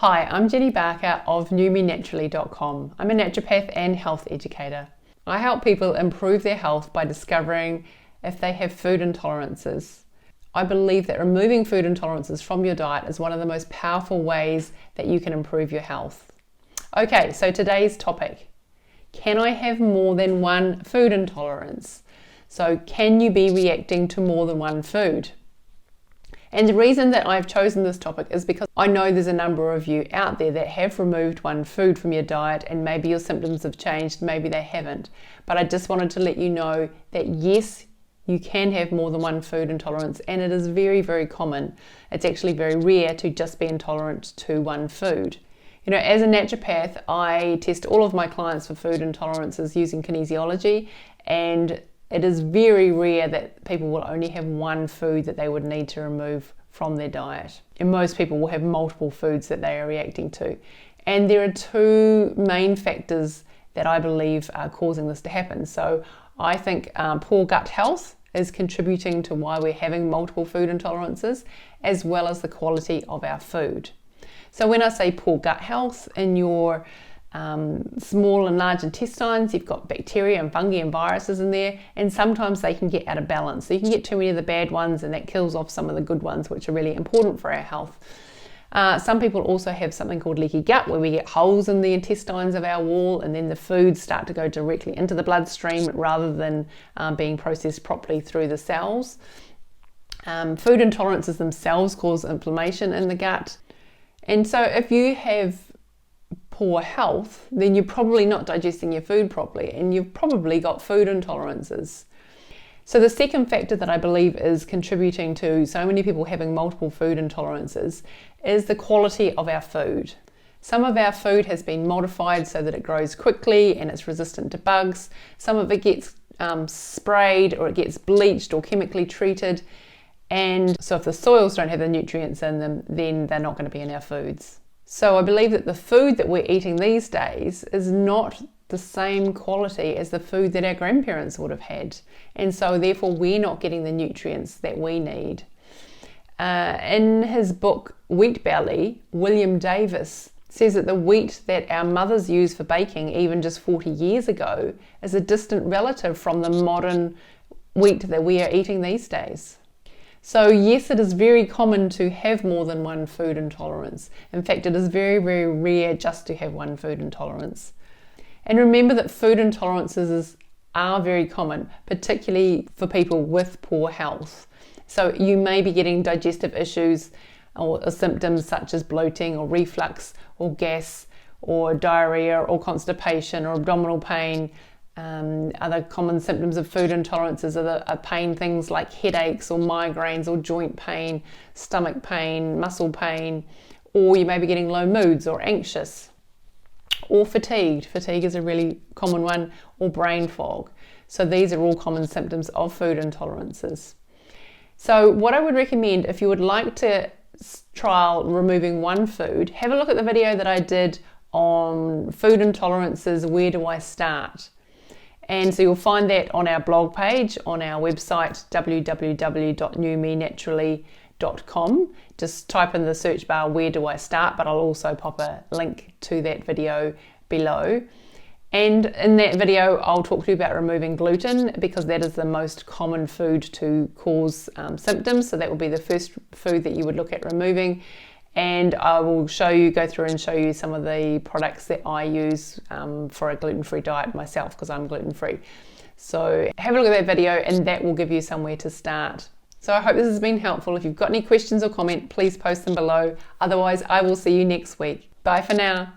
Hi, I'm Jenny Barker of newmenaturally.com. I'm a naturopath and health educator. I help people improve their health by discovering if they have food intolerances. I believe that removing food intolerances from your diet is one of the most powerful ways that you can improve your health. Okay, so today's topic. Can I have more than one food intolerance? So can you be reacting to more than one food? And the reason that I've chosen this topic is because I know there's a number of you out there that have removed one food from your diet and maybe your symptoms have changed, maybe they haven't. But I just wanted to let you know that yes, you can have more than one food intolerance, and it is very, very common. It's actually very rare to just be intolerant to one food. You know, as a naturopath, I test all of my clients for food intolerances using kinesiology, and it is very rare that people will only have one food that they would need to remove from their diet. And most people will have multiple foods that they are reacting to. And there are two main factors that I believe are causing this to happen. So I think poor gut health is contributing to why we're having multiple food intolerances, as well as the quality of our food. So when I say poor gut health, in your small and large intestines, you've got bacteria and fungi and viruses in there, and sometimes they can get out of balance. So you can get too many of the bad ones, and that kills off some of the good ones, which are really important for our health. Some people also have something called leaky gut, where we get holes in the intestines of our wall, and then the foods start to go directly into the bloodstream rather than being processed properly through the cells. Food intolerances themselves cause inflammation in the gut. And so if you have poor health, then you're probably not digesting your food properly, and you've probably got food intolerances. So the second factor that I believe is contributing to so many people having multiple food intolerances is the quality of our food. Some of our food has been modified so that it grows quickly and it's resistant to bugs. Some of it gets sprayed, or it gets bleached or chemically treated. And so if the soils don't have the nutrients in them, then they're not going to be in our foods. So I believe that the food that we're eating these days is not the same quality as the food that our grandparents would have had. And so therefore we're not getting the nutrients that we need. In his book, Wheat Belly, William Davis says that the wheat that our mothers used for baking even just 40 years ago is a distant relative from the modern wheat that we are eating these days. So yes, it is very common to have more than one food intolerance. In fact, it is very, very rare just to have one food intolerance. And remember that food intolerances are very common, particularly for people with poor health. So you may be getting digestive issues or symptoms such as bloating or reflux or gas or diarrhea or constipation or abdominal pain. Other common symptoms of food intolerances are pain, things like headaches or migraines or joint pain, stomach pain, muscle pain, or you may be getting low moods or anxious, or fatigued. Fatigue is a really common one, or brain fog. So these are all common symptoms of food intolerances. So what I would recommend, if you would like to trial removing one food, have a look at the video that I did on food intolerances, where do I start? And so you'll find that on our blog page, on our website, www.newmenaturally.com. Just type in the search bar, where do I start? But I'll also pop a link to that video below. And in that video, I'll talk to you about removing gluten, because that is the most common food to cause symptoms. So that will be the first food that you would look at removing. And I will go through and show you some of the products that I use for a gluten-free diet myself, because I'm gluten-free. So have a look at that video, and that will give you somewhere to start. So I hope this has been helpful. If you've got any questions or comment, please post them below. Otherwise, I will see you next week. Bye for now.